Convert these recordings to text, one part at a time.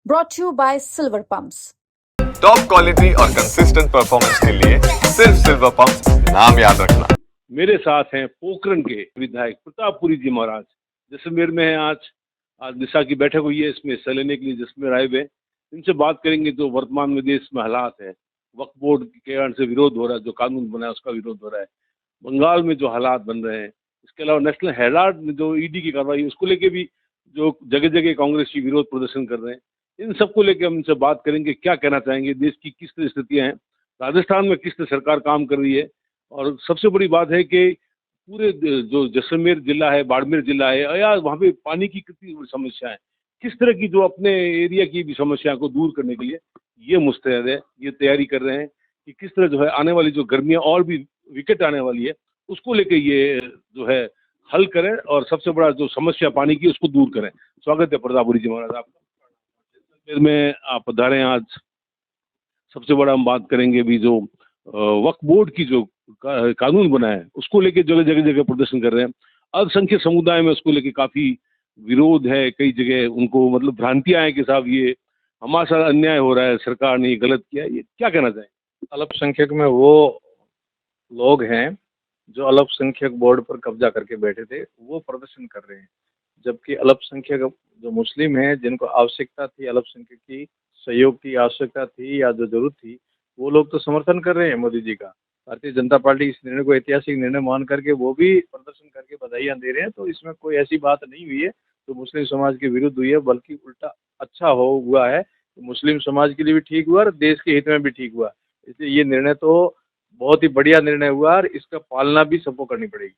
brought to you by Silver Pumps. Top quality और consistent performance के लिए सिर्फ सिल्वर पंप नाम याद रखना। मेरे साथ हैं पोखरण के विधायक प्रतापपुरी जी महाराज। जैसलमेर में है आज दिशा की बैठक हुई है, इसमें हिस्सा लेने के लिए जैसलमेर आए हुए। इनसे बात करेंगे जो वर्तमान में देश में हालात है, वक्फ बोर्ड के कारण से विरोध हो रहा है, जो कानून बना है उसका विरोध हो रहा है, बंगाल में जो हालात बन रहे हैं, इसके अलावा नेशनल हेराल्ड में जो ईडी की कार्रवाई उसको लेके भी जो जगह जगह कांग्रेस की विरोध प्रदर्शन कर रहे हैं, इन सबको लेकर हम इनसे बात करेंगे। क्या कहना चाहेंगे, देश की किस तरह स्थितियां हैं, राजस्थान में किस तरह सरकार काम कर रही है, और सबसे बड़ी बात है कि पूरे जो जैसलमेर जिला है, बाड़मेर जिला है, या वहाँ पे पानी की कितनी बड़ी समस्या है, किस तरह की जो अपने एरिया की भी समस्या को दूर करने के लिए ये मुस्तैद है, ये तैयारी कर रहे हैं कि किस तरह जो है आने वाली जो गर्मियाँ और भी विकट आने वाली है उसको लेकर ये जो है हल करें, और सबसे बड़ा जो समस्या पानी की उसको दूर करें। स्वागत है प्रतापपुरी जी महाराज आपका। जैसलमेर में आप पधारे आज। सबसे बड़ा हम बात करेंगे भी जो वक्फ बोर्ड की जो कानून बना है उसको लेके जगह जगह जगह प्रदर्शन कर रहे हैं। अल्पसंख्यक समुदाय में उसको लेके काफी विरोध है, कई जगह उनको मतलब भ्रांतियां हैं कि साहब ये हमारे साथ अन्याय हो रहा है, सरकार ने ये गलत किया है। ये क्या कहना चाहें? अल्पसंख्यक में वो लोग हैं जो अल्पसंख्यक बोर्ड पर कब्जा करके बैठे थे, वो प्रदर्शन कर रहे हैं, जबकि अल्पसंख्यक जो मुस्लिम हैं जिनको आवश्यकता थी, अल्पसंख्यक की सहयोग की आवश्यकता थी या जो जरूरत थी, वो लोग तो समर्थन कर रहे हैं मोदी जी का। भारतीय जनता पार्टी इस निर्णय को ऐतिहासिक निर्णय मान करके वो भी प्रदर्शन करके बधाइयाँ दे रहे हैं। तो इसमें कोई ऐसी बात नहीं हुई है तो मुस्लिम समाज के विरुद्ध हुई है, बल्कि उल्टा अच्छा हुआ है। मुस्लिम समाज के लिए भी ठीक हुआ और देश के हित में भी ठीक हुआ। इसलिए ये निर्णय तो बहुत ही बढ़िया निर्णय हुआ और इसका पालना भी सबको करनी पड़ेगी।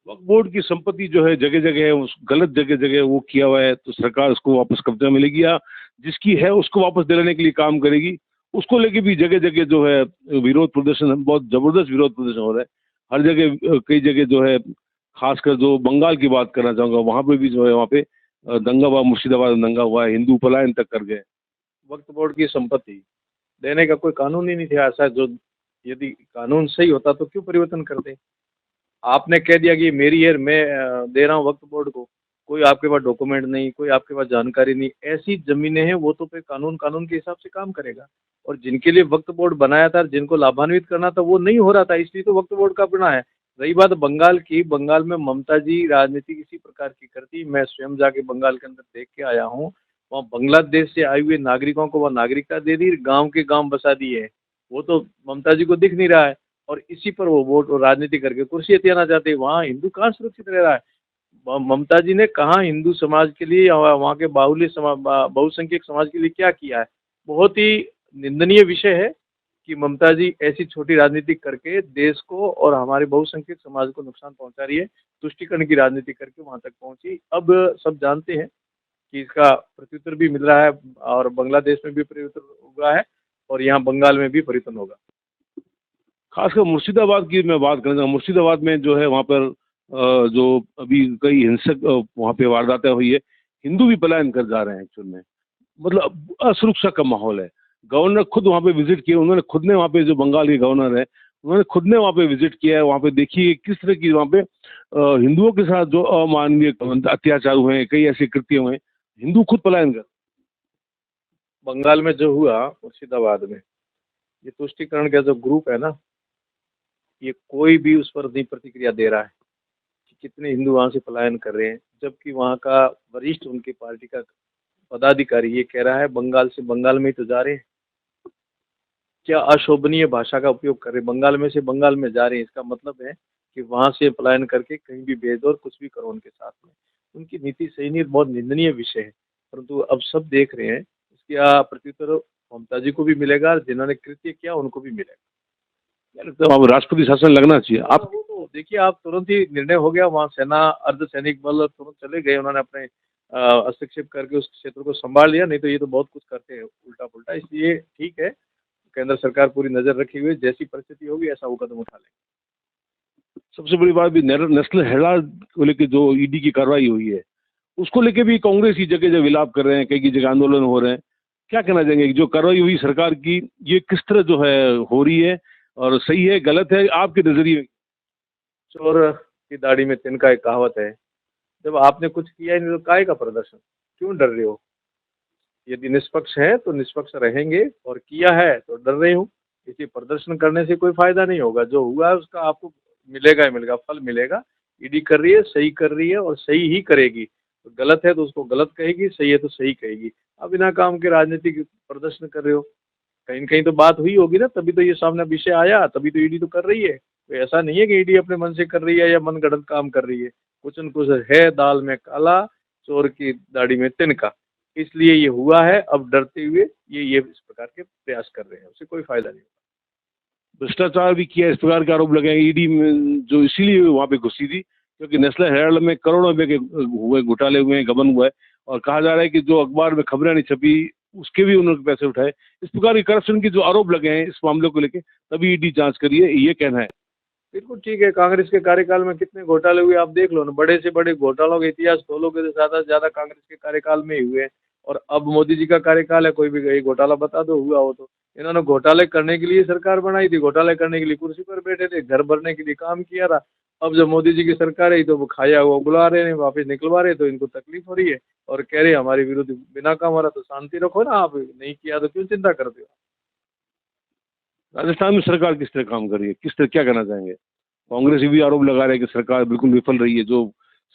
वक्फ बोर्ड की संपत्ति जो है जगह जगह है, उस गलत जगह जगह वो किया हुआ है, तो सरकार उसको वापस कब्जा मिलेगी या जिसकी है उसको वापस दिलाने के लिए काम करेगी। उसको लेके भी जगह जगह जो है विरोध प्रदर्शन, बहुत जबरदस्त विरोध प्रदर्शन हो रहा है हर जगह। कई जगह जो है, खासकर जो बंगाल की बात करना चाहूंगा, वहां पे भी जो है वहाँ पे दंगा हुआ, मुर्शिदाबाद में दंगा हुआ है, हिंदू पलायन तक कर गए। वक्फ बोर्ड की संपत्ति देने का कोई कानून ही नहीं था ऐसा। जो यदि कानून सही होता तो क्यों परिवर्तन करते? आपने कह दिया कि मेरी है, मैं दे रहा हूँ वक्फ बोर्ड को, कोई आपके पास डॉक्यूमेंट नहीं, कोई आपके पास जानकारी नहीं, ऐसी जमीनें हैं वो तो फिर कानून के हिसाब से काम करेगा। और जिनके लिए वक्फ बोर्ड बनाया था, जिनको लाभान्वित करना था, वो नहीं हो रहा था, इसलिए तो वक्फ बोर्ड का बना है। रही बात बंगाल की, बंगाल में ममता जी राजनीति किसी प्रकार की करती, मैं स्वयं जाके बंगाल के अंदर देख के आया हूँ। वहाँ बांग्लादेश से आए हुए नागरिकों को वहाँ नागरिकता दे दी, गांव के गांव बसा दिए है। वो तो ममता जी को दिख नहीं रहा है, और इसी पर वो वोट और राजनीति करके कुर्सी हथियाना चाहते हैं। वहाँ हिंदू कहाँ सुरक्षित रह रहा है? ममता जी ने कहाँ हिंदू समाज के लिए, वहाँ के बाहुल्य समाज, बहुसंख्यक समाज के लिए क्या किया है? बहुत ही निंदनीय विषय है कि ममता जी ऐसी छोटी राजनीति करके देश को और हमारे बहुसंख्यक समाज को नुकसान पहुंचा रही है। तुष्टीकरण की राजनीति करके वहां तक पहुंची। अब सब जानते हैं कि इसका प्रत्युत्तर भी मिल रहा है, और बांग्लादेश में भी प्रत्युत्तर हुआ है, और यहाँ बंगाल में भी परिवर्तन होगा। खासकर मुर्शिदाबाद की मैं बात करूँगा। मुर्शिदाबाद में जो है वहाँ पर जो अभी कई हिंसक वहाँ पे वारदातें हुई है, हिंदू भी पलायन कर जा रहे हैं एक्चुअल में, मतलब असुरक्षा का माहौल है। गवर्नर खुद वहाँ पे विजिट किए, उन्होंने खुद ने वहाँ पे, जो बंगाल के गवर्नर है उन्होंने खुद ने वहाँ पे विजिट किया है। वहाँ पे देखिए किस तरह की वहाँ पे हिंदुओं के साथ जो अमानवीय अत्याचार हुए हैं, कई ऐसे कृत्य हुए हैं, हिंदू खुद पलायन कर। बंगाल में जो हुआ मुर्शिदाबाद में, ये तुष्टीकरण का जो ग्रुप है ना, ये कोई भी उस पर नहीं प्रतिक्रिया दे रहा है कि कितने हिंदू वहाँ से पलायन कर रहे हैं, जबकि वहाँ का वरिष्ठ उनकी पार्टी का पदाधिकारी ये कह रहा है बंगाल से बंगाल में ही तो जा रहे हैं। क्या अशोभनीय भाषा का उपयोग कर रहे हैं, बंगाल में से बंगाल में जा रहे हैं। इसका मतलब है कि वहाँ से पलायन करके कहीं भी भेज दो और कुछ भी करो उनके साथ में। उनकी नीति सही नहीं, बहुत निंदनीय विषय है, परंतु अब सब देख रहे हैं। इसका प्रत्युत्तर ममता जी को भी मिलेगा और जिन्होंने कृत्य किया उनको भी मिलेगा। तो अब राष्ट्रपति शासन लगना चाहिए। आप तो देखिए, आप तुरंत ही निर्णय हो गया, वहाँ सेना अर्धसैनिक बल तुरंत चले गए, उन्होंने अपने हस्तक्षेप करके उस क्षेत्र को संभाल लिया। नहीं तो ये तो बहुत कुछ करते हैं उल्टा पुल्टा। इसलिए ठीक है, केंद्र सरकार पूरी नजर रखी हुई, जैसी परिस्थिति होगी ऐसा वो कदम उठा लेंगे। सबसे बड़ी बात भी नेशनल हेराल्ड को लेकर जो ईडी की कार्रवाई हुई है उसको लेके भी कांग्रेस की जगह जगह विलाप कर रहे हैं, कई जगह आंदोलन हो रहे हैं। क्या कहना चाहेंगे, जो कार्रवाई हुई सरकार की, ये किस तरह जो है हो रही है, और सही है गलत है आपके नजरिए में? चोर की दाढ़ी में तिनका, एक कहावत है। जब आपने कुछ किया ही नहीं तो काहे का प्रदर्शन, क्यों डर रहे हो? यदि निष्पक्ष है तो निष्पक्ष रहेंगे, और किया है तो डर रहे हूँ। इसी प्रदर्शन करने से कोई फायदा नहीं होगा, जो हुआ है उसका आपको मिलेगा ही मिलेगा, फल मिलेगा। ईडी कर रही है, सही कर रही है और सही ही करेगी। तो गलत है तो उसको गलत कहेगी, सही है तो सही कहेगी। अब बिना काम के राजनीतिक प्रदर्शन कर रहे हो, कहीं न कहीं तो बात हुई होगी ना, तभी तो ये सामने विषय आया, तभी तो ईडी तो कर रही है। तो ऐसा नहीं है कि ईडी अपने मन से कर रही है या मनगढ़ंत काम कर रही है। कुछ न कुछ है दाल में काला, चोर की दाढ़ी में तिनका। इसलिए ये हुआ है। अब डरते हुए ये इस प्रकार के प्रयास कर रहे हैं, उससे कोई फायदा नहीं होगा। भ्रष्टाचार भी किया, इस प्रकार के आरोप लगाए ईडी में, जो इसीलिए वहाँ पे घुसी थी क्योंकि नेशनल हेराल्ड में करोड़ों रुपए के हुए घोटाले हुए हैं, गबन हुआ है, और कहा जा रहा है कि जो अखबार में खबरें नहीं छपी उसके भी उन्होंने पैसे उठाए। इस प्रकार की करप्शन की जो आरोप लगे हैं इस मामले को लेकर, तभी ईडी जांच करी है, ये कहना है। बिल्कुल ठीक है। कांग्रेस के कार्यकाल में कितने घोटाले हुए आप देख लो ना, बड़े से बड़े घोटालों का इतिहास खोलोगे तो ज़्यादा से ज़्यादा कांग्रेस के कार्यकाल में ही हुए हैं। और अब मोदी जी का कार्यकाल है, कोई भी एक घोटाला बता दो हुआ हो तो। इन्होंने घोटाले करने के लिए सरकार बनाई थी, घोटाले करने के लिए कुर्सी पर बैठे थे, घर भरने के लिए काम किया रहा। अब जब मोदी जी की सरकार है तो वो खाया हुआ बुला रहे हैं, वापस निकलवा रहे, तो इनको तकलीफ हो रही है और कह रहे हैं हमारे विरुद्ध बिना काम हो रहा। तो शांति रखो ना, आप नहीं किया तो क्यों चिंता करते हो। राजस्थान में सरकार किस तरह काम कर रही है, किस तरह, क्या कहना चाहेंगे? कांग्रेस भी आरोप लगा रहे हैं कि सरकार बिल्कुल विफल रही है। जो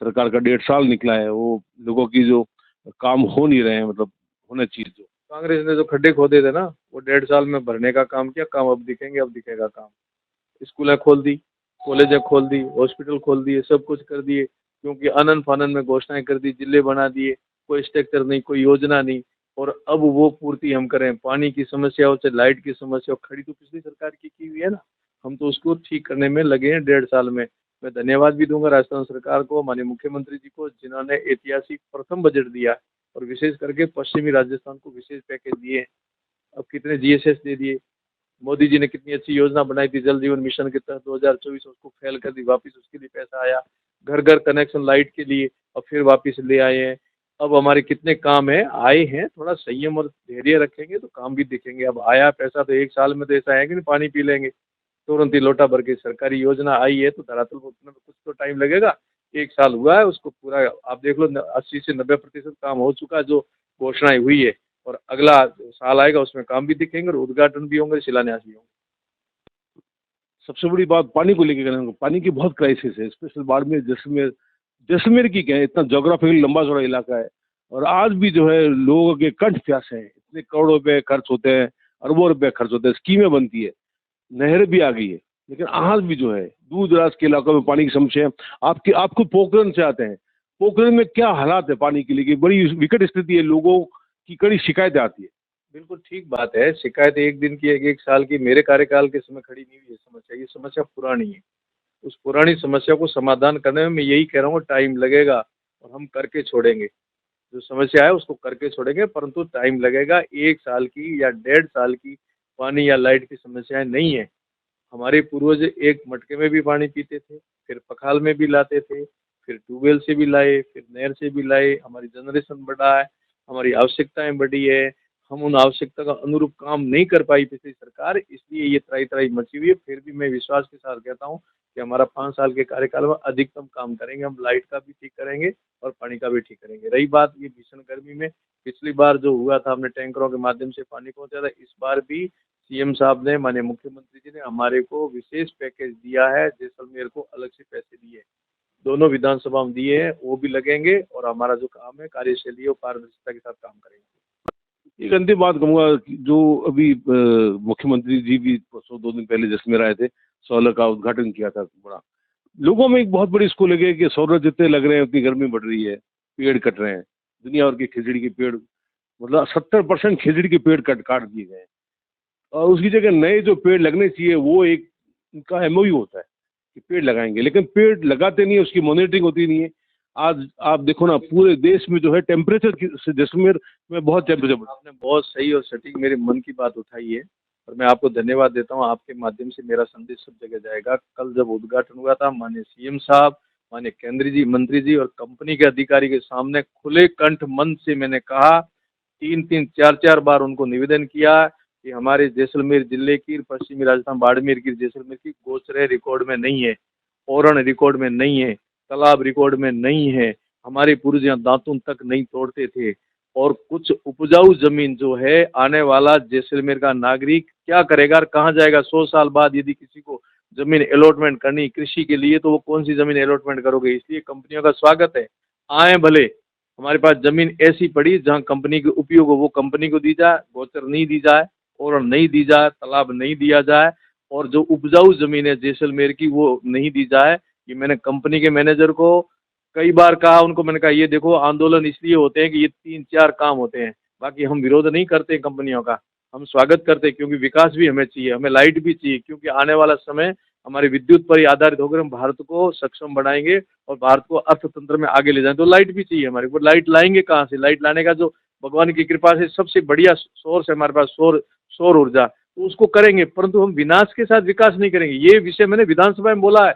सरकार का 1.5 साल निकला है वो लोगों की जो काम हो नहीं रहे हैं, मतलब होना चाहिए जो। कांग्रेस ने जो खड्डे खोदे थे ना, वो 1.5 साल में भरने का काम किया। काम अब दिखेंगे, अब दिखेगा काम। स्कूलें खोल दी, कॉलेजें खोल दी, हॉस्पिटल खोल दिए, सब कुछ कर दिए, क्योंकि आनन फानन में घोषणाएं कर दी, जिले बना दिए, कोई स्ट्रक्चर नहीं, कोई योजना नहीं। और अब वो पूर्ति हम करें। पानी की समस्या हो चाहे लाइट की समस्या हो, खड़ी तो पिछली सरकार की हुई है ना, हम तो उसको ठीक करने में लगे हैं 1.5 साल में। मैं धन्यवाद भी दूंगा राजस्थान सरकार को, माननीय मुख्यमंत्री जी को, जिन्होंने ऐतिहासिक प्रथम बजट दिया और विशेष करके पश्चिमी राजस्थान को विशेष पैकेज दिए। अब कितने जीएसएस दे दिए। मोदी जी ने कितनी अच्छी योजना बनाई थी जल जीवन मिशन के तहत, 2024 उसको फेल कर दी, वापस उसके लिए पैसा आया। घर घर कनेक्शन लाइट के लिए, और फिर वापस ले आए हैं। अब हमारे कितने काम है आए हैं, थोड़ा संयम और धैर्य रखेंगे तो काम भी दिखेंगे। अब आया पैसा तो 1 साल में तो ऐसा है कि नहीं पानी पी लेंगे तुरंत ही लोटा भर के। सरकारी योजना आई है तो धरातल पर उतने में कुछ तो टाइम लगेगा। 1 साल हुआ है उसको पूरा, आप देख लो 80 से 90% काम हो चुका है जो घोषणाएं हुई है। और अगला साल आएगा उसमें काम भी दिखेंगे और उद्घाटन भी होंगे, शिलान्यास भी होंगे। सबसे बड़ी बात पानी को लेकर कहना, पानी की बहुत क्राइसिस है, स्पेशल बाड़मेर, जैसलमेर। जैसलमेर की क्या है, इतना जोग्राफिकली लंबा चौड़ा इलाका है, और आज भी जो है लोगों के कंठ प्यासे हैं। इतने करोड़ों रुपए खर्च होते हैं, अरबों रुपए खर्च होते हैं, स्कीमें बनती है, नहर भी आ गई है, लेकिन आज भी जो है दूर दराज के इलाकों में पानी की समस्या है। आपको पोखरण से आते हैं, पोखरण में क्या हालात है पानी के लिए कि बड़ी विकट स्थिति है, लोगों की कड़ी शिकायतें आती है। बिल्कुल ठीक बात है। शिकायत एक दिन की, 1 साल की, मेरे कार्यकाल के समय खड़ी नहीं हुई है समस्या। ये समस्या पुरानी है। उस पुरानी समस्या को समाधान करने में मैं यही कह रहा हूँ, टाइम लगेगा और हम करके छोड़ेंगे। जो समस्या है उसको करके छोड़ेंगे, परंतु टाइम लगेगा। 1 साल की या 1.5 साल की पानी या लाइट की समस्याएं नहीं है। हमारे पूर्वज एक मटके में भी पानी पीते थे, फिर पखाल में भी लाते थे, फिर ट्यूबवेल से भी लाए, फिर नहर से भी लाए। हमारी जनरेशन बढ़ा है, हमारी आवश्यकताएं बढ़ी है। हम उन आवश्यकता का अनुरूप काम नहीं कर पाई पिछली सरकार, इसलिए ये त्राही त्राही मची हुई है। फिर भी मैं विश्वास के साथ कहता हूँ कि हमारा 5 साल के कार्यकाल में अधिकतम काम करेंगे। हम लाइट का भी ठीक करेंगे और पानी का भी ठीक करेंगे। रही बात ये भीषण गर्मी में, पिछली बार जो हुआ था हमने टैंकरों के माध्यम से पानी पहुंचा था। इस बार भी सीएम साहब ने, माननीय मुख्यमंत्री जी ने हमारे को विशेष पैकेज दिया है, जैसलमेर को अलग से पैसे दिए, दोनों विधानसभा में दिए हैं, वो भी लगेंगे। और हमारा जो काम है कार्यशैली और पारदर्शिता के साथ काम करेंगे। एक अंतिम बात कहूँगा कि जो अभी मुख्यमंत्री जी भी 2 दिन पहले जैसलमेर आए थे, सोलर का उद्घाटन किया था बड़ा। लोगों में एक बहुत बड़ी इसको लगे कि सोलर जितने लग रहे हैं उतनी गर्मी बढ़ रही है, पेड़ कट रहे हैं। दुनिया भर के खिचड़ी के पेड़, मतलब 70% खिचड़ी के पेड़ काट दिए गए हैं, और उसकी जगह नए जो पेड़ लगने चाहिए वो एक उनका एमओयू होता है कि पेड़ लगाएंगे, लेकिन पेड़ लगाते नहीं है, उसकी मॉनिटरिंग होती नहीं है। आज आप देखो ना पूरे देश में जो है टेम्परेचर से जैसलमेर में बहुत टेम्परेचर। आपने बहुत सही और सटीक मेरे मन की बात उठाई है और मैं आपको धन्यवाद देता हूँ। आपके माध्यम से मेरा संदेश सब जगह जाएगा। कल जब उद्घाटन हुआ था, माननीय सीएम साहब, माननीय केंद्रीय जी मंत्री जी और कंपनी के अधिकारी के सामने खुले कंठ मन से मैंने कहा, 3-3, 4-4 बार उनको निवेदन किया कि हमारे जैसलमेर जिले की, पश्चिमी राजस्थान बाड़मेर की, जैसलमेर की गोचरे रिकॉर्ड में नहीं है, ओरण रिकॉर्ड में नहीं है, तालाब रिकॉर्ड में नहीं है। हमारे पूर्वज यहाँ दातुन तक नहीं तोड़ते थे। और कुछ उपजाऊ जमीन जो है, आने वाला जैसलमेर का नागरिक क्या करेगा और कहाँ जाएगा? 100 साल बाद यदि किसी को जमीन अलॉटमेंट करनी कृषि के लिए, तो वो कौन सी जमीन अलॉटमेंट करोगे? इसलिए कंपनियों का स्वागत है, आए भले। हमारे पास जमीन ऐसी पड़ी जहाँ कंपनी के उपयोग हो वो कंपनी को दी जाए, गोचर नहीं दी जाए, और नहीं दी जाए, तालाब नहीं दिया जाए, और जो उपजाऊ जमीन है जैसलमेर की वो नहीं दी जाए। ये मैंने कंपनी के मैनेजर को कई बार कहा, उनको मैंने कहा ये देखो, आंदोलन इसलिए होते हैं कि ये 3-4 काम होते हैं, बाकी हम विरोध नहीं करते कंपनियों का, हम स्वागत करते हैं, क्योंकि विकास भी हमें चाहिए, हमें लाइट भी चाहिए, क्योंकि आने वाला समय हमारे विद्युत पर ही आधारित होकर हम भारत को सक्षम बनाएंगे और भारत को अर्थतंत्र में आगे ले जाएंगे। तो लाइट भी चाहिए हमारे को। लाइट लाएंगे कहाँ से? लाइट लाने का जो भगवान की कृपा से सबसे बढ़िया सोर्स है हमारे पास, सौर ऊर्जा, तो उसको करेंगे, परंतु हम विनाश के साथ विकास नहीं करेंगे। ये विषय मैंने विधानसभा में बोला है,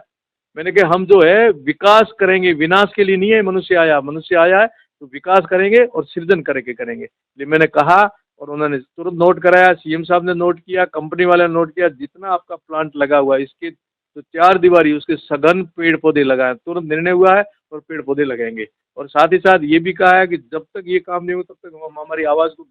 मैंने कहा हम जो है विकास करेंगे, विनाश के लिए नहीं है मनुष्य आया है तो विकास करेंगे और सृजन करके करेंगे। इसलिए मैंने कहा और उन्होंने तुरंत नोट कराया, सीएम साहब ने नोट किया, कंपनी वाले ने नोट किया, जितना आपका प्लांट लगा हुआ है इसके तो 4 दीवारी उसके सघन पेड़ पौधे लगाए, तुरंत निर्णय हुआ है और पेड़ पौधे लगाएंगे। और साथ ही साथ ये भी कहा है कि जब तक ये काम नहीं हो तब तक हम हमारी आवाज़ को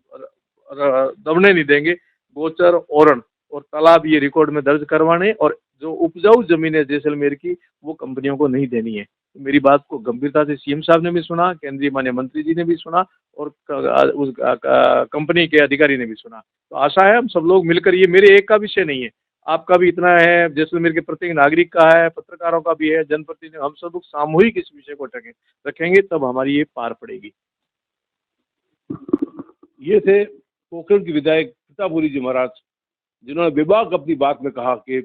दबने नहीं देंगे। गोचर, ओरण और तालाब ये रिकॉर्ड में दर्ज करवाने, और जो उपजाऊ जमीन है जैसलमेर की वो कंपनियों को नहीं देनी है। मेरी बात को गंभीरता से सीएम साहब ने भी सुना, केंद्रीय माननीय मंत्री जी ने भी सुना, और उस कंपनी के अधिकारी ने भी सुना। तो आशा है हम सब लोग मिलकर, ये मेरे एक का विषय नहीं है, आपका भी इतना है, जैसलमेर के प्रत्येक नागरिक का है, पत्रकारों का भी है, जनप्रतिनिधि, हम सब लोग सामूहिक इस विषय को रखेंगे, तब हमारी ये पार पड़ेगी। ये थे पोखरण के विधायक प्रतापुरी जी महाराज, जिन्होंने बेबाक अपनी बात में कहा कि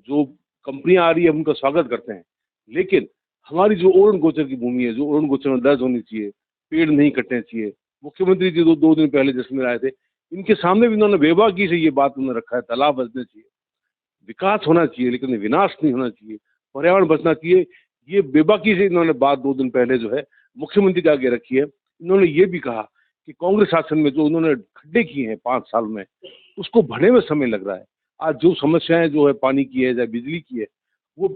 जो कंपनियां आ रही है उनका स्वागत करते हैं, लेकिन हमारी जो ओरण गोचर की भूमि है, जो ओरण गोचर में दर्ज होनी चाहिए, पेड़ नहीं कटने चाहिए। मुख्यमंत्री जी 2 दिन पहले जैसलमेर आए थे, इनके सामने भी इन्होंने बेबाकी से ये बात उन्होंने रखा है, तालाब बचने चाहिए, विकास होना चाहिए लेकिन विनाश नहीं होना चाहिए, पर्यावरण बचना चाहिए। ये बेबाकी से इन्होंने बात 2 दिन पहले जो है मुख्यमंत्री के आगे रखी है। इन्होंने ये भी कहा कि कांग्रेस शासन में जो उन्होंने खड्डे किए हैं 5 साल में, उसको भरने में समय लग रहा है। आज जो समस्याएं जो है पानी की है, चाहे बिजली की है, वो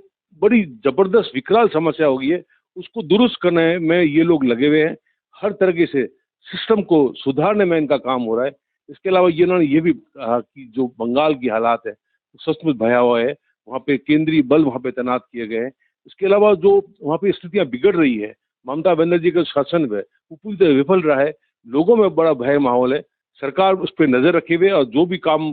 बड़ी जबरदस्त विकराल समस्या हो गई है, उसको दुरुस्त करने में ये लोग लगे हुए हैं। हर तरीके से सिस्टम को सुधारने में इनका काम हो रहा है। इसके अलावा इन्होंने ये भी कहा कि जो बंगाल की हालात है सचमुच भयावह है, वहाँ पे केंद्रीय बल वहाँ पे तैनात किए गए हैं। इसके अलावा जो वहाँ पे स्थितियाँ बिगड़ रही है, ममता बनर्जी का शासन है वो पूरी तरह विफल रहा है, लोगों में बड़ा भय माहौल है। सरकार उस पर नजर रखे हुए और जो भी काम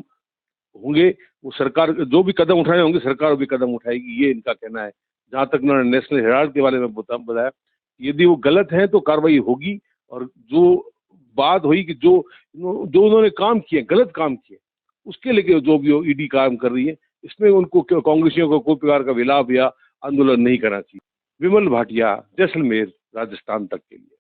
होंगे वो सरकार, जो भी कदम उठाए होंगे सरकार भी कदम उठाएगी, ये इनका कहना है। जहाँ तक उन्होंने नेशनल हेराल्ड के बारे में बताया, यदि वो गलत है तो कार्रवाई होगी, और जो बात हुई कि जो उन्होंने काम किए, गलत काम किए, उसके लिए जो भी ईडी काम कर रही है, इसमें उनको कांग्रेसियों को कोई प्रकार का विलाप या आंदोलन नहीं करना चाहिए। विमल भाटिया, जैसलमेर, राजस्थान तक के लिए।